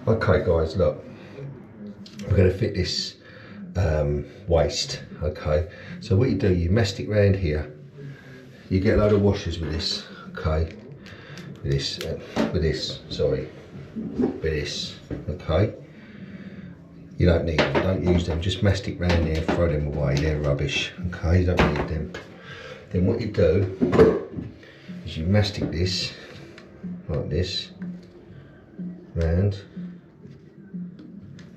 Okay guys, look, we're going to fit this waste. Okay, so what you do, you mastic round here, you get a load of washers with this. Okay, with this, okay. You don't need them, don't use them, just mastic round there, throw them away, they're rubbish. Okay, you don't need them. Then what you do is you mastic this like this round,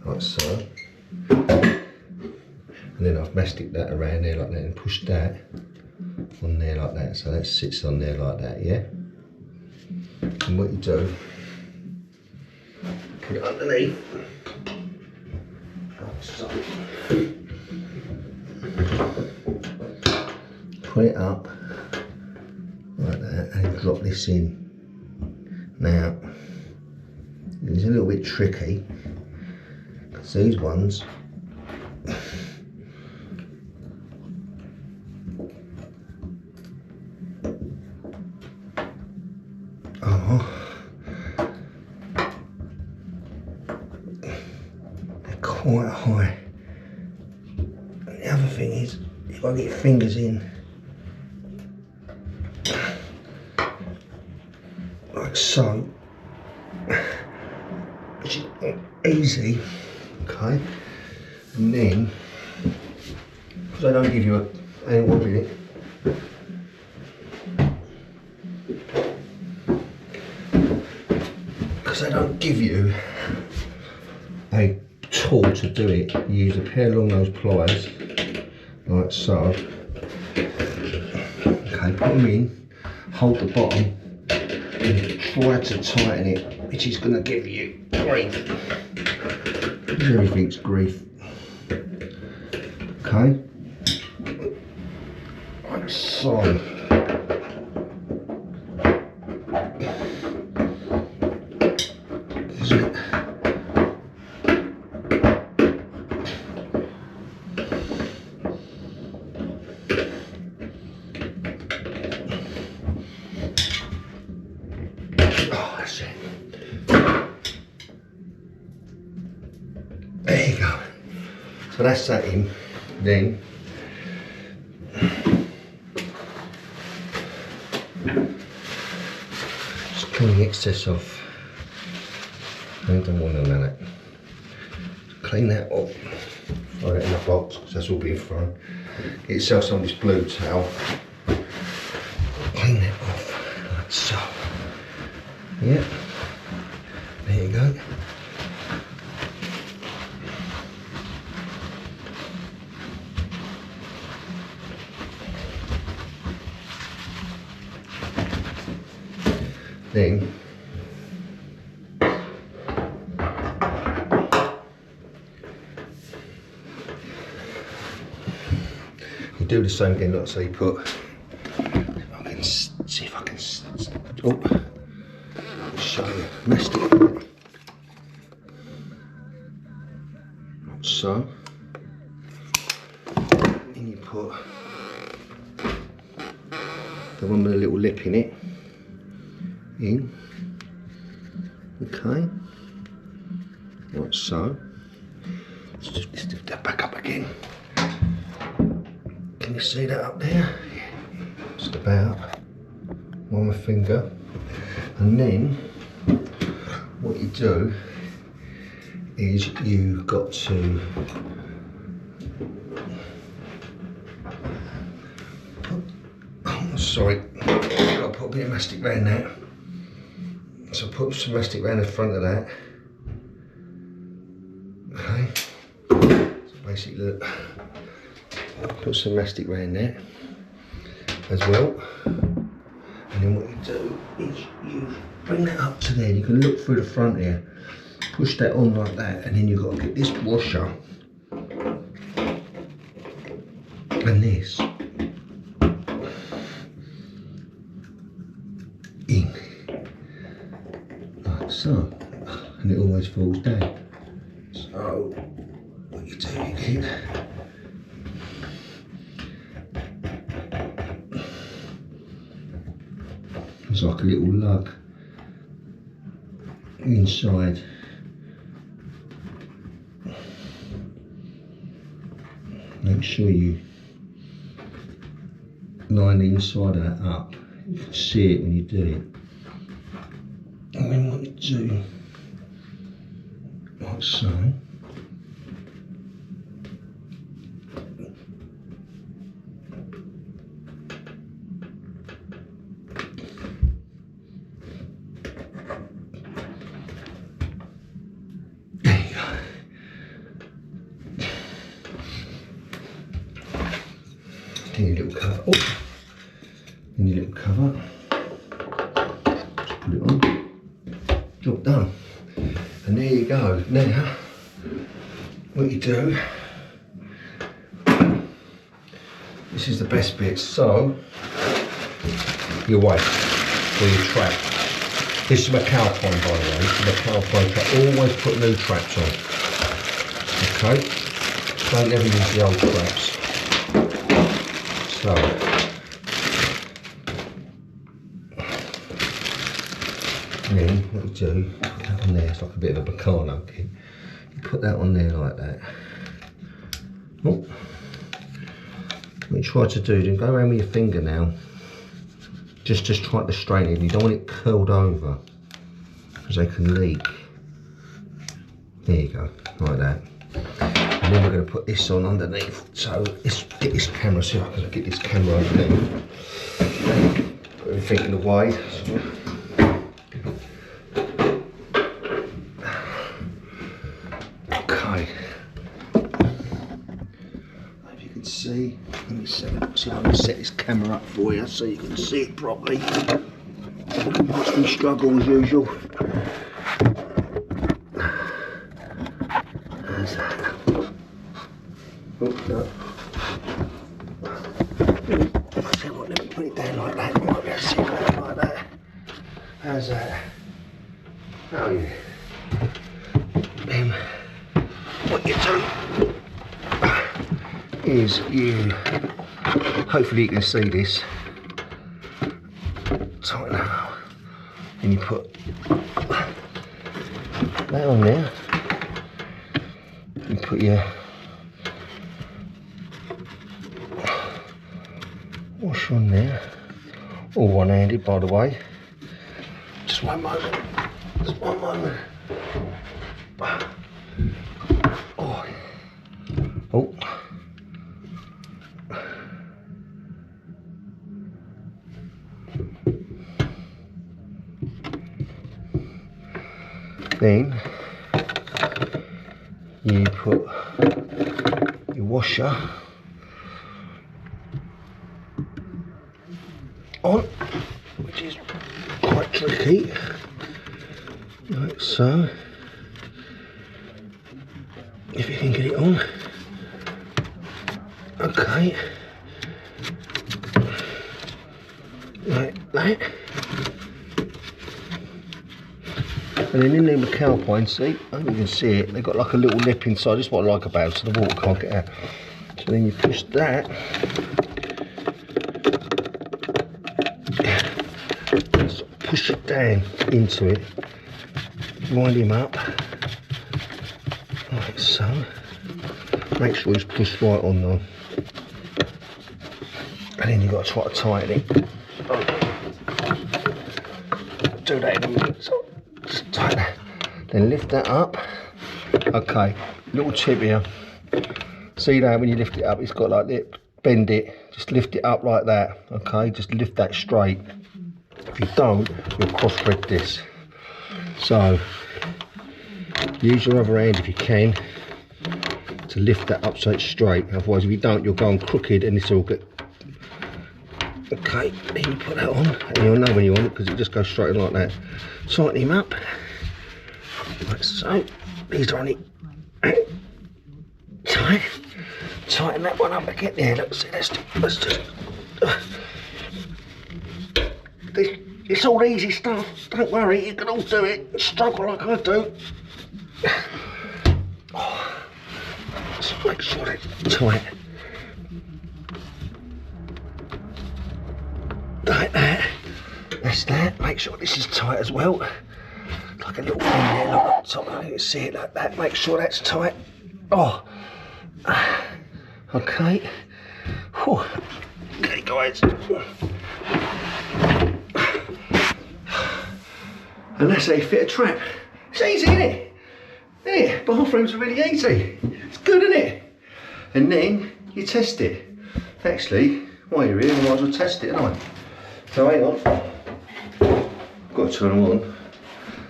like so, and then I've mastic that around there like that and push that on there like that, so that sits on there like that, yeah. And what you do, put it underneath, like so, put it up like that and drop this in. Now it's a little bit tricky because these ones are quite high. And the other thing is, if I get your fingers in like so, which is easy, okay, and then, because I don't give you a, hang on 1 minute, because I don't give you a tool to do it, you use a pair of long nose pliers, like so, okay, put them in, hold the bottom, and try to tighten it, which is going to give you grief. Everything's grief. Okay, like so. There you go. So that's that in. Then just clean the excess off. I don't want none of that. Clean that off. Throw it in the box because that's all being thrown. Get yourself some of this blue towel. Clean that off like so. Yeah. There you go. Then you do the same again, like so you put, I can see if I can, oh, show you, mastic like so, and you put the one with a little lip in it in, okay, like so. Let's just lift that back up again. Can you see that up there? Just about one finger. And then what you do is you've got to put, oh sorry, I've got to put a bit of mastic around that. So put some mastic around the front of that. Okay. So basically look, put some mastic around there as well. And then what you do is you bring that up to there. You can look through the front here. Push that on like that, and then you've got to get this washer and this in. Like so, and it always falls down. So what you do, you get it's like a little lug inside. Make sure you line the inside of that up. You can see it when you do it. And then what you do, like so. Then your little cover. Oh. Then your little cover. Just put it on. Job done. And there you go. Now, what you do, this is the best bit. So, your weight or your trap. This is my Calpine, by the way. This is my Calpine trap. Always put new traps on. Okay. Don't ever use the old traps. So, then what you do, put that on there, it's like a bit of a bacano kit. You put that on there like that. Oh. What you try to do, then go around with your finger now. Just try to straighten it. You don't want it curled over, because they can leak. There you go, like that. And then we're going to put this on underneath. So let's get this camera, see if I can get this camera underneath. Put everything in the way. Okay. If you can see, let me see if I can set this camera up for you so you can see it properly. Watch me struggle as usual. How's that? Oh, no. I'll tell you what, let me put it down like that. You might be able to see it like that. How's that? Oh yeah. Then what you do is you, hopefully you can see this, tighten up, and you put that on there. You put your washer on there, all one-handed by the way. Just one moment, just one moment. Oh, oh. Then you put your washer on, which is quite tricky, like so. If you can get it on, okay, like that. And then in the Calpine, see, I don't know if you can see it, they've got like a little lip inside. This is what I like about it, so the water can't get out. So then you push that, sort of push it down into it, wind him up, like so. Make sure he's pushed right on though. And then you've got to try to tighten it. Do that in a minute. So just tighten that. Then lift that up. Okay, little tip here. See that when you lift it up, it's got like that. Bend it. Just lift it up like that. Okay, just lift that straight. If you don't, you'll cross thread this. So use your other hand if you can to lift that up so it's straight. Otherwise, if you don't, you'll go on crooked and this will get. Okay, then you put that on, and you'll know when you want it because it just goes straight like that. Tighten him up, like so. These are on it. Tighten that one up again. There, let's see. Let's just. It's all easy stuff. Don't worry, you can all do it. Struggle like I do. Just make sure it's tight. Like that. That's that. Make sure this is tight as well. like a little thing there, look at the top. You can see it like that. Make sure that's tight. Oh, okay. Whew. Okay, guys. And that's how you fit a trap. It's easy, isn't it? Yeah, bathrooms are really easy. It's good, isn't it? And then you test it. Actually, while you're here, I might as well test it, haven't I? So hang on. Got to turn them on.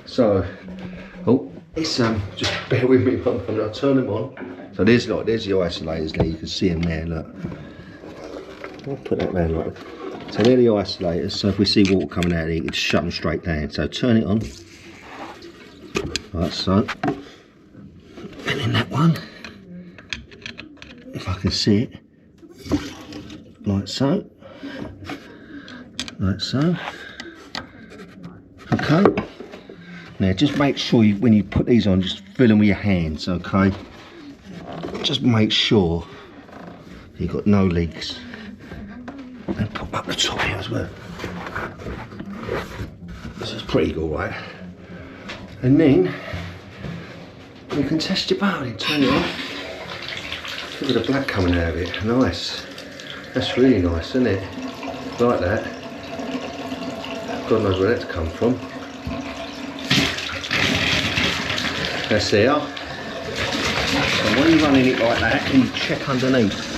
So, oh, it's just bear with me, I'll turn them on. So there's the isolators there. You can see them there. Look. I'll put that round like that. So they're the isolators. So if we see water coming out of here, you can just shut them straight down. So turn it on. Like so. And then that one, if I can see it, like so, like so. Okay. Now just make sure when you put these on, just fill them with your hands. Okay. Just make sure you've got no leaks. And put up the top here as well. This is pretty good, right? And then you can test your boat and turn it on. Look at the black coming out of it. Nice. That's really nice, isn't it? Like that. God knows where that's come from. That's there. And when you're running it like that, you check underneath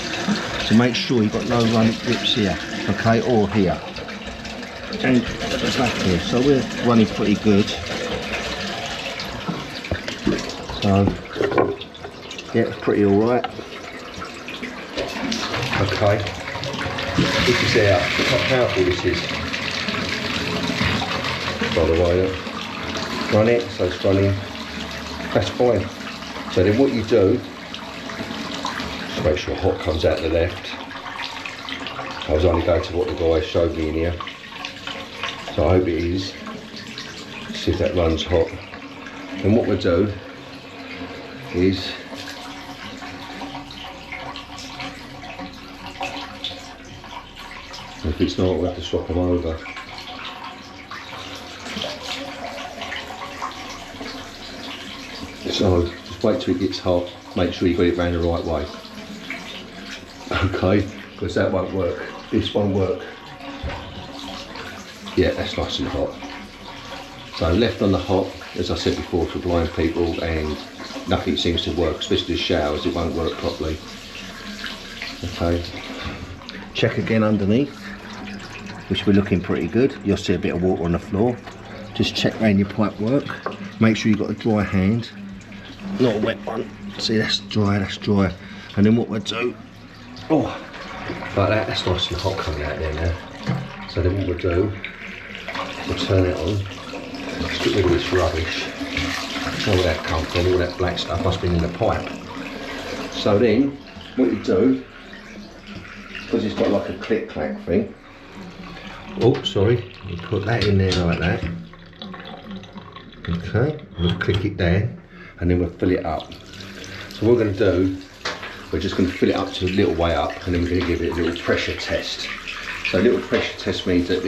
to make sure you've got no running grips here, okay, or here. And at the back here. So we're running pretty good. So yeah, it's pretty alright. Okay. This is out. Look how powerful this is. By the way, look. Run it, so it's running. That's fine. So then what you do, just make sure hot comes out the left. I was only going to what the guy showed me in here. So I hope it is. See if that runs hot. And what we'll do is if it's not, we'll have to swap them over. So just wait till it gets hot, make sure you got it round the right way. Okay, because that won't work. This won't work. Yeah, that's nice and hot. So left on the hot, as I said before, for blind people, and nothing seems to work, especially the showers, it won't work properly. Okay. Check again underneath, which we're looking pretty good. You'll see a bit of water on the floor. Just check around your pipe work. Make sure you've got a dry hand, not a wet one. See, that's dry, that's dry. And then what we'll do, oh, like that, that's nice and hot coming out there now. So then what we'll do, we'll turn it on. Let's get rid of this rubbish. Where will that come from? All that black stuff must have been in the pipe. So then, what you do, because it's got like a click-clack thing. Oh, sorry. You put that in there like that. Okay, we'll click it down, and then we'll fill it up. So what we're going to do, we're just going to fill it up to a little way up, and then we're going to give it a little pressure test. So a little pressure test means that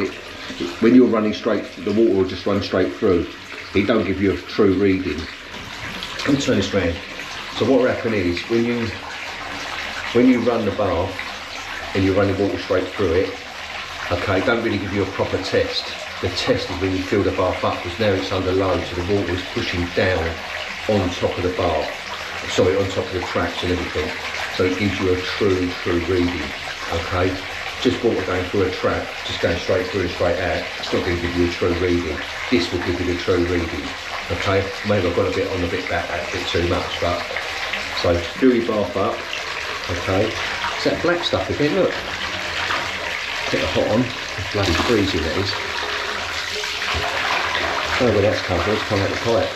when you're running straight, the water will just run straight through. It don't give you a true reading. Let me turn this round. So what will happen is, when you run the bath, and you're running water straight through it, okay, don't really give you a proper test. The test is when you fill the bath up, because now it's under load, so the water is pushing down on top of the bath. Sorry, on top of the traps and everything. So it gives you a true reading, okay? Just water going through a trap, just going straight through and straight out, it's not going to give you a true reading. This will give you the true reading, okay? Maybe I've got a bit on the bit back, that's a bit too much, but... So fill your bath up, okay? It's that black stuff again, look. Get the hot on, it's bloody freezing that is. I don't know where that's come from, it's come out the pipe.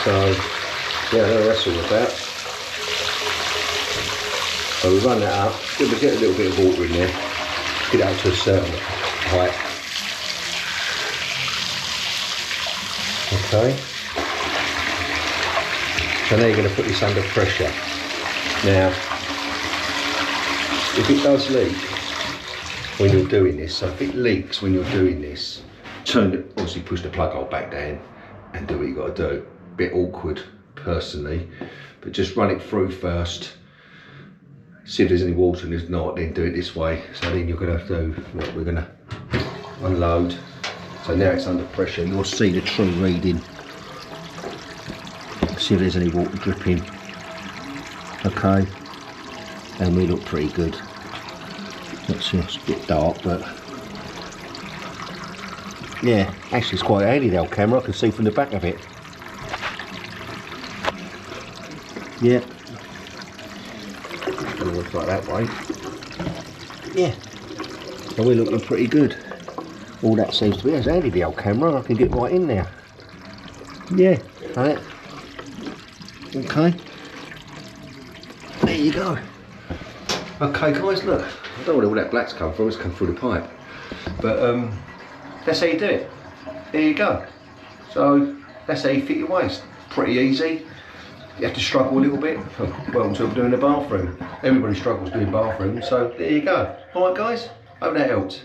So, yeah, I know what that's all about. So we run that up, we get a little bit of water in there, get it up to a certain height. Okay. So now you're going to put this under pressure. Now, if it does leak when you're doing this, so if it leaks when you're doing this, turn it obviously push the plug hole back down and do what you got to do. Bit awkward personally, but just run it through first, see if there's any water, and if not, then do it this way. So then you're going to do, look, we're going to unload. So now it's under pressure, you'll see the true reading. See if there's any water dripping. Okay, and we look pretty good. It's a bit dark, but yeah, actually it's quite handy, the old camera. I can see from the back of it. Yeah, it looks like that way. Yeah, so we're looking pretty good. All that seems to be, it's handy, the old camera. I can get right in there. Yeah, right. Okay, there you go. Okay guys, look, I don't know where all that black's come from, it's come through the pipe. But that's how you do it. There you go. So that's how you fit your waste. Pretty easy. You have to struggle a little bit. Welcome to doing the bathroom. Everybody struggles doing bathrooms, so there you go. Alright guys, hope that helped.